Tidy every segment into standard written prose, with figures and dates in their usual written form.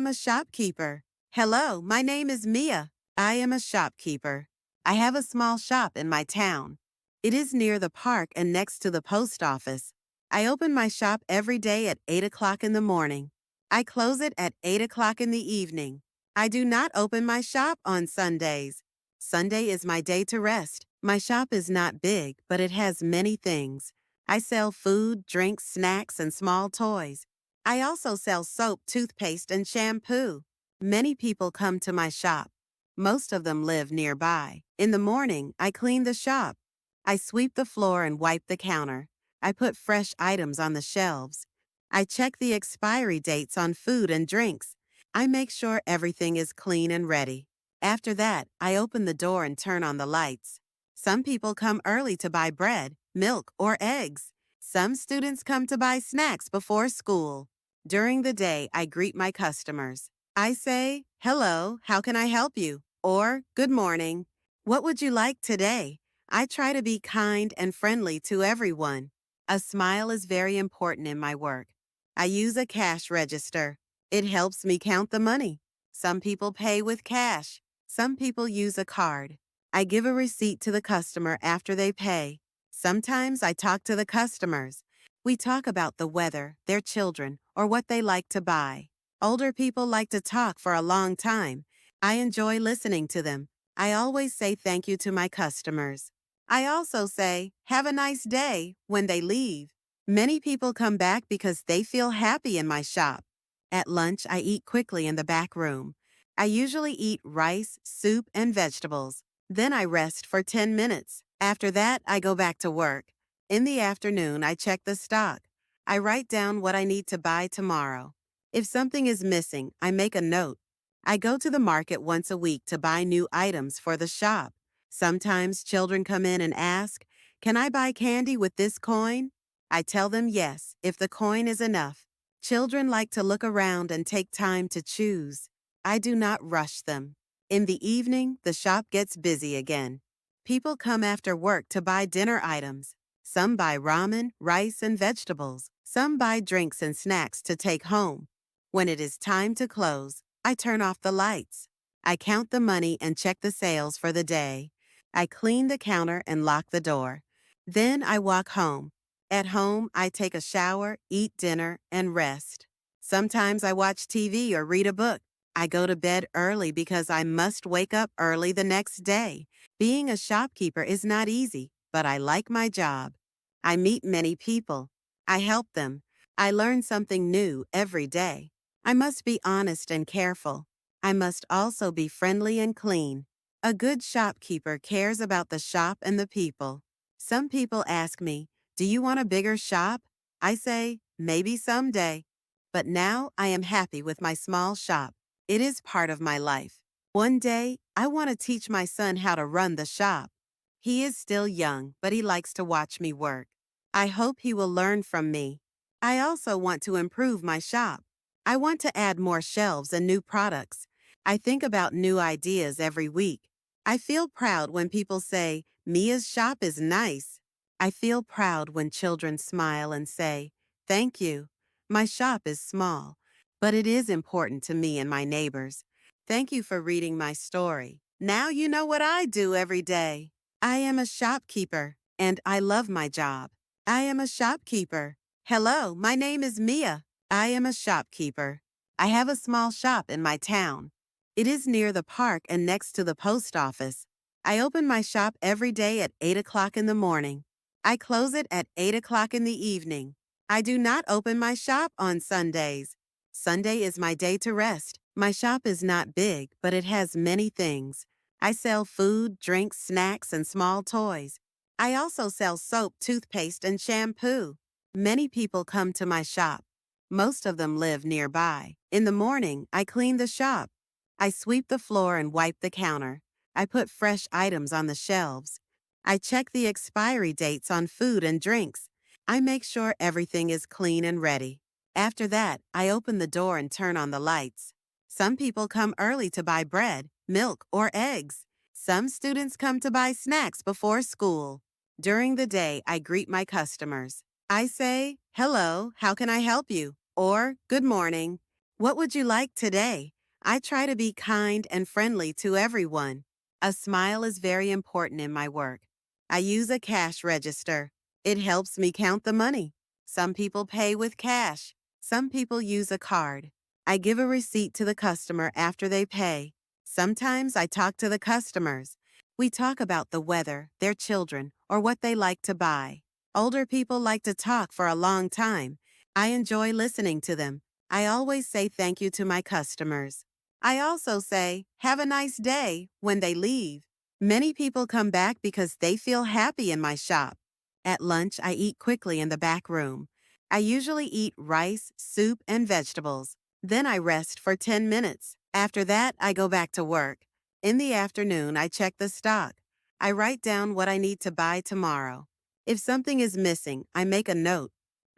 am a shopkeeper. Hello, my name is Mia. I am a shopkeeper. I have a small shop in my town. It is near the park and next to the post office. I open my shop every day at 8 o'clock in the morning. I close it at 8 o'clock in the evening. I do not open my shop on Sundays. Sunday is my day to rest. My shop is not big, but it has many things. I sell food, drinks, snacks, and small toys. I also sell soap, toothpaste, and shampoo. Many people come to my shop. Most of them live nearby. In the morning, I clean the shop. I sweep the floor and wipe the counter. I put fresh items on the shelves. I check the expiry dates on food and drinks. I make sure everything is clean and ready. After that, I open the door and turn on the lights. Some people come early to buy bread, milk, or eggs. Some students come to buy snacks before school. During the day, I greet my customers. I say, "Hello, how can I help you?" Or, "Good morning. What would you like today?" I try to be kind and friendly to everyone. A smile is very important in my work. I use a cash register. It helps me count the money. Some people pay with cash. Some people use a card. I give a receipt to the customer after they pay. Sometimes I talk to the customers. We talk about the weather, their children, or what they like to buy. Older people like to talk for a long time. I enjoy listening to them. I always say thank you to my customers. I also say, "Have a nice day," when they leave. Many people come back because they feel happy in my shop. At lunch, I eat quickly in the back room. I usually eat rice, soup, and vegetables. Then I rest for 10 minutes. After that, I go back to work. In the afternoon, I check the stock. I write down what I need to buy tomorrow. If something is missing, I make a note. I go to the market once a week to buy new items for the shop. Sometimes children come in and ask, "Can I buy candy with this coin?" I tell them yes, if the coin is enough. Children like to look around and take time to choose. I do not rush them. In the evening, the shop gets busy again. People come after work to buy dinner items. Some buy ramen, rice, and vegetables. Some buy drinks and snacks to take home. When it is time to close, I turn off the lights. I count the money and check the sales for the day. I clean the counter and lock the door. Then I walk home. At home, I take a shower, eat dinner, and rest. Sometimes I watch TV or read a book. I go to bed early because I must wake up early the next day. Being a shopkeeper is not easy, but I like my job. I meet many people. I help them. I learn something new every day. I must be honest and careful. I must also be friendly and clean. A good shopkeeper cares about the shop and the people. Some people ask me, "Do you want a bigger shop?" I say, "Maybe someday." But now I am happy with my small shop. It is part of my life. One day, I want to teach my son how to run the shop. He is still young, but he likes to watch me work. I hope he will learn from me. I also want to improve my shop. I want to add more shelves and new products. I think about new ideas every week. I feel proud when people say, "Mia's shop is nice." I feel proud when children smile and say, "Thank you." My shop is small, but it is important to me and my neighbors. Thank you for reading my story. Now you know what I do every day. I am a shopkeeper, and I love my job. I am a shopkeeper. Hello, my name is Mia. I am a shopkeeper. I have a small shop in my town. It is near the park and next to the post office. I open my shop every day at 8 o'clock in the morning. I close it at 8 o'clock in the evening. I do not open my shop on Sundays. Sunday is my day to rest. My shop is not big, but it has many things. I sell food, drinks, snacks, and small toys. I also sell soap, toothpaste, and shampoo. Many people come to my shop. Most of them live nearby. In the morning, I clean the shop. I sweep the floor and wipe the counter. I put fresh items on the shelves. I check the expiry dates on food and drinks. I make sure everything is clean and ready. After that, I open the door and turn on the lights. Some people come early to buy bread, milk, or eggs. Some students come to buy snacks before school. During the day, I greet my customers. I say, "Hello, how can I help you?" Or, "Good morning." What would you like today? I try to be kind and friendly to everyone. A smile is very important in my work. I use a cash register. It helps me count the money. Some people pay with cash. Some people use a card. I give a receipt to the customer after they pay. Sometimes I talk to the customers. We talk about the weather, their children, or what they like to buy. Older people like to talk for a long time. I enjoy listening to them. I always say thank you to my customers. I also say, have a nice day when they leave. Many people come back because they feel happy in my shop. At lunch, I eat quickly in the back room. I usually eat rice, soup, and vegetables. Then I rest for 10 minutes. After that, I go back to work. In the afternoon, I check the stock. I write down what I need to buy tomorrow. If something is missing, I make a note.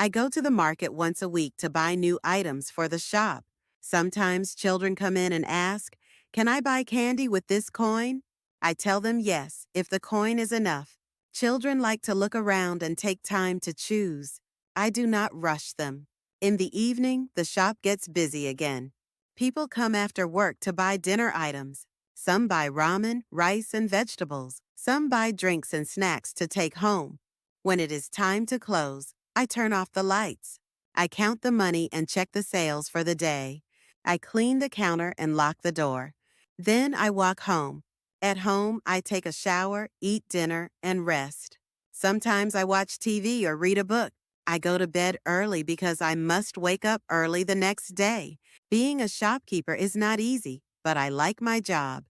I go to the market once a week to buy new items for the shop. Sometimes children come in and ask, "Can I buy candy with this coin?" I tell them yes, if the coin is enough. Children like to look around and take time to choose. I do not rush them. In the evening, the shop gets busy again. People come after work to buy dinner items. Some buy ramen, rice, and vegetables. Some buy drinks and snacks to take home. When it is time to close, I turn off the lights. I count the money and check the sales for the day. I clean the counter and lock the door. Then I walk home. At home, I take a shower, eat dinner, and rest. Sometimes I watch TV or read a book. I go to bed early because I must wake up early the next day. Being a shopkeeper is not easy, but I like my job.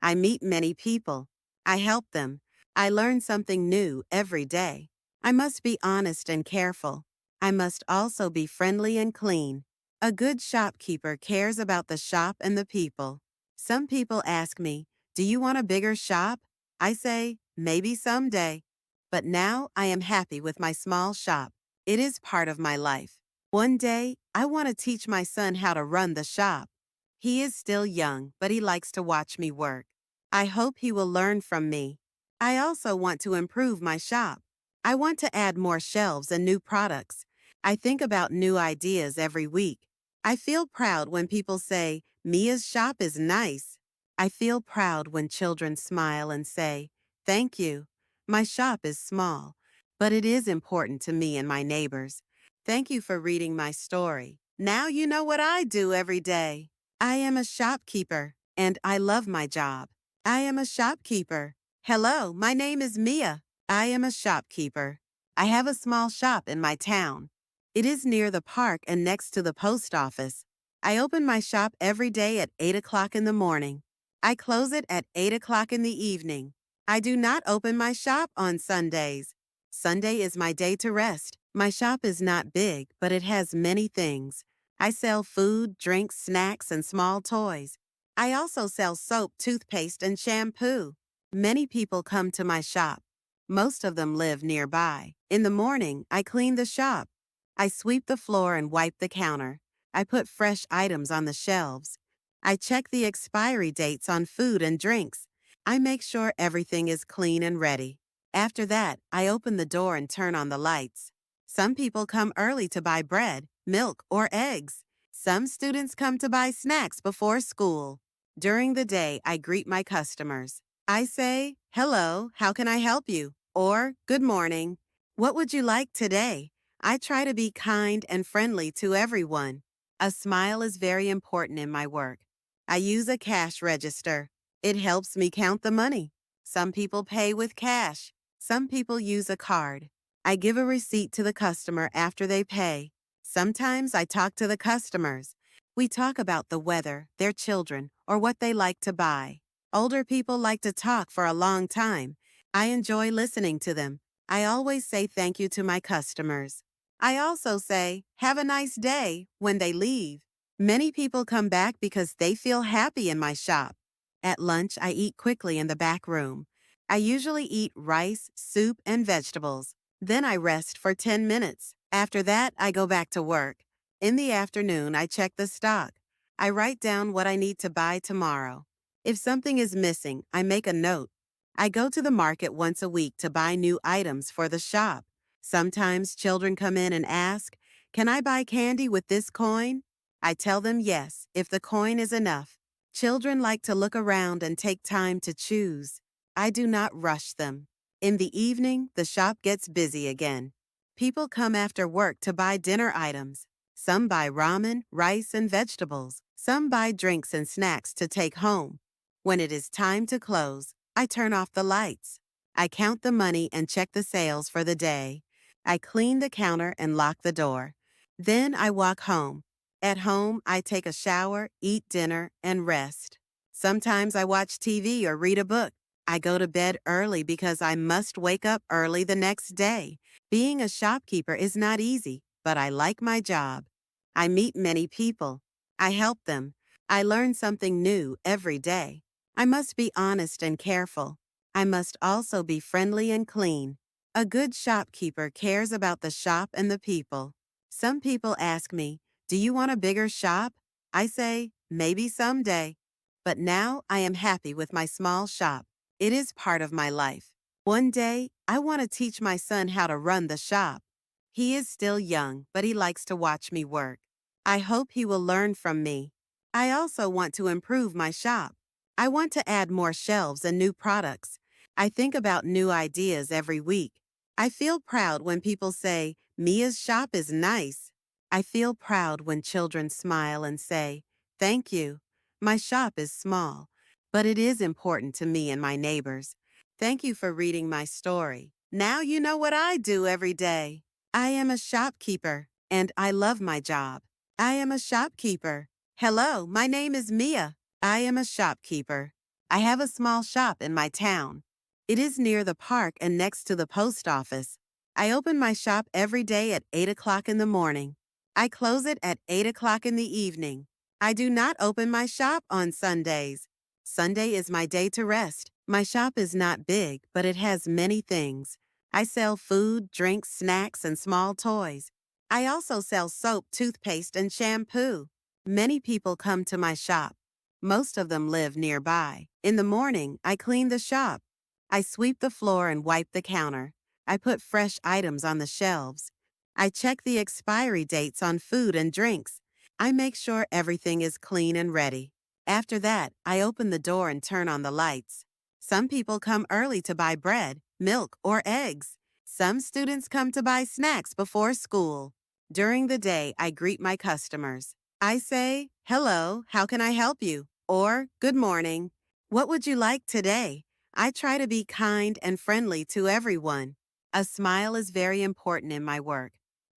I meet many people. I help them. I learn something new every day. I must be honest and careful. I must also be friendly and clean. A good shopkeeper cares about the shop and the people. Some people ask me, "Do you want a bigger shop?" I say, "Maybe someday." But now I am happy with my small shop. It is part of my life. One day, I want to teach my son how to run the shop. He is still young, but he likes to watch me work. I hope he will learn from me. I also want to improve my shop. I want to add more shelves and new products. I think about new ideas every week. I feel proud when people say, "Mia's shop is nice." I feel proud when children smile and say, "Thank you." My shop is small, but it is important to me and my neighbors. Thank you for reading my story. Now you know what I do every day. I am a shopkeeper, and I love my job. I am a shopkeeper. Hello, my name is Mia. I am a shopkeeper. I have a small shop in my town. It is near the park and next to the post office. I open my shop every day at 8 o'clock in the morning. I close it at 8 o'clock in the evening. I do not open my shop on Sundays. Sunday is my day to rest. My shop is not big, but it has many things. I sell food, drinks, snacks, and small toys. I also sell soap, toothpaste, and shampoo. Many people come to my shop. Most of them live nearby. In the morning, I clean the shop. I sweep the floor and wipe the counter. I put fresh items on the shelves. I check the expiry dates on food and drinks. I make sure everything is clean and ready. After that, I open the door and turn on the lights. Some people come early to buy bread, milk, or eggs. Some students come to buy snacks before school. During the day, I greet my customers. I say, "Hello, how can I help you?" Or, "Good morning. What would you like today?" I try to be kind and friendly to everyone. A smile is very important in my work. I use a cash register. It helps me count the money. Some people pay with cash. Some people use a card. I give a receipt to the customer after they pay. Sometimes I talk to the customers. We talk about the weather, their children, or what they like to buy. Older people like to talk for a long time. I enjoy listening to them. I always say thank you to my customers. I also say, "Have a nice day," when they leave. Many people come back because they feel happy in my shop. At lunch, I eat quickly in the back room. I usually eat rice, soup, and vegetables. Then I rest for 10 minutes. After that, I go back to work. In the afternoon, I check the stock. I write down what I need to buy tomorrow. If something is missing, I make a note. I go to the market once a week to buy new items for the shop. Sometimes children come in and ask, "Can I buy candy with this coin?" I tell them yes, if the coin is enough. Children like to look around and take time to choose. I do not rush them. In the evening, the shop gets busy again. People come after work to buy dinner items. Some buy ramen, rice, and vegetables. Some buy drinks and snacks to take home. When it is time to close, I turn off the lights. I count the money and check the sales for the day. I clean the counter and lock the door. Then I walk home. At home, I take a shower, eat dinner, and rest. Sometimes I watch TV or read a book. I go to bed early because I must wake up early the next day. Being a shopkeeper is not easy, but I like my job. I meet many people. I help them. I learn something new every day. I must be honest and careful. I must also be friendly and clean. A good shopkeeper cares about the shop and the people. Some people ask me, "Do you want a bigger shop?" I say, "Maybe someday." But now I am happy with my small shop. It is part of my life. One day, I want to teach my son how to run the shop. He is still young, but he likes to watch me work. I hope he will learn from me. I also want to improve my shop. I want to add more shelves and new products. I think about new ideas every week. I feel proud when people say, "Mia's shop is nice." I feel proud when children smile and say, "Thank you." My shop is small, but it is important to me and my neighbors. Thank you for reading my story. Now you know what I do every day. I am a shopkeeper, and I love my job. I am a shopkeeper. Hello, my name is Mia. I am a shopkeeper. I have a small shop in my town. It is near the park and next to the post office. I open my shop every day at 8 o'clock in the morning. I close it at 8 o'clock in the evening. I do not open my shop on Sundays. Sunday is my day to rest. My shop is not big, but it has many things. I sell food, drinks, snacks, and small toys. I also sell soap, toothpaste, and shampoo. Many people come to my shop. Most of them live nearby. In the morning, I clean the shop. I sweep the floor and wipe the counter. I put fresh items on the shelves. I check the expiry dates on food and drinks. I make sure everything is clean and ready. After that, I open the door and turn on the lights. Some people come early to buy bread, milk, or eggs. Some students come to buy snacks before school. During the day, I greet my customers. I say, "Hello, how can I help you?" Or, "Good morning. What would you like today?" I try to be kind and friendly to everyone. A smile is very important in my work.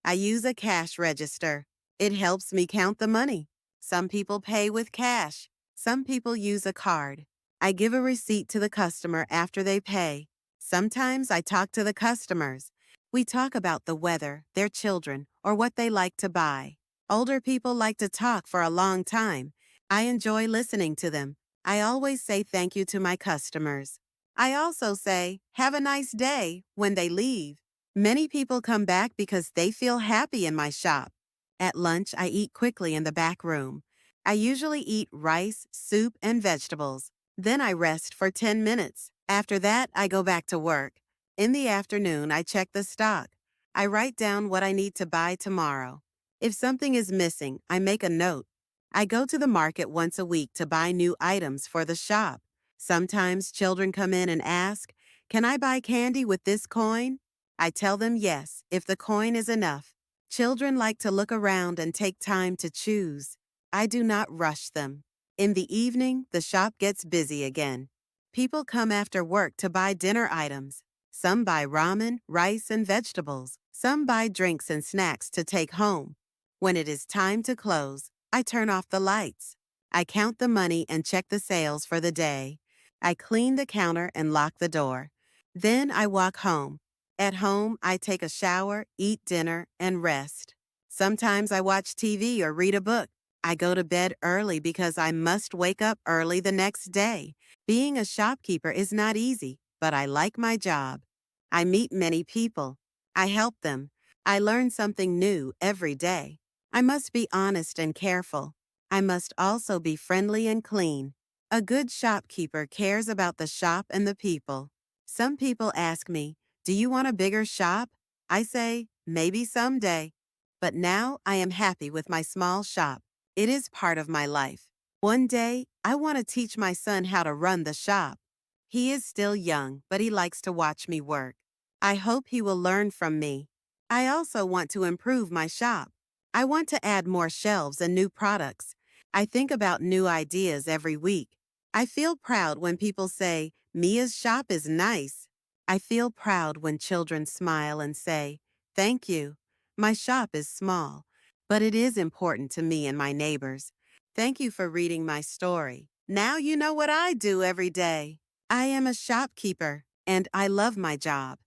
I use a cash register. It helps me count the money. Some people pay with cash. Some people use a card. I give a receipt to the customer after they pay. Sometimes I talk to the customers. We talk about the weather, their children, or what they like to buy. Older people like to talk for a long time. I enjoy listening to them. I always say thank you to my customers. I also say, "Have a nice day," when they leave. Many people come back because they feel happy in my shop. At lunch, I eat quickly in the back room. I usually eat rice, soup, and vegetables. Then I rest for 10 minutes. After that, I go back to work. In the afternoon, I check the stock. I write down what I need to buy tomorrow. If something is missing, I make a note. I go to the market once a week to buy new items for the shop. Sometimes children come in and ask, "Can I buy candy with this coin?" I tell them yes, if the coin is enough. Children like to look around and take time to choose. I do not rush them. In the evening, the shop gets busy again. People come after work to buy dinner items. Some buy ramen, rice, and vegetables. Some buy drinks and snacks to take home. When it is time to close, I turn off the lights. I count the money and check the sales for the day. I clean the counter and lock the door. Then I walk home. At home, I take a shower, eat dinner, and rest. Sometimes I watch TV or read a book. I go to bed early because I must wake up early the next day. Being a shopkeeper is not easy, but I like my job. I meet many people. I help them. I learn something new every day. I must be honest and careful. I must also be friendly and clean. A good shopkeeper cares about the shop and the people. Some people ask me, "Do you want a bigger shop?" I say, "Maybe someday." But now I am happy with my small shop. It is part of my life. One day, I want to teach my son how to run the shop. He is still young, but he likes to watch me work. I hope he will learn from me. I also want to improve my shop. I want to add more shelves and new products. I think about new ideas every week. I feel proud when people say, Mia's shop is nice. I feel proud when children smile and say, Thank you. My shop is small, but it is important to me and my neighbors. Thank you for reading my story. Now you know what I do every day. I am a shopkeeper, and I love my job.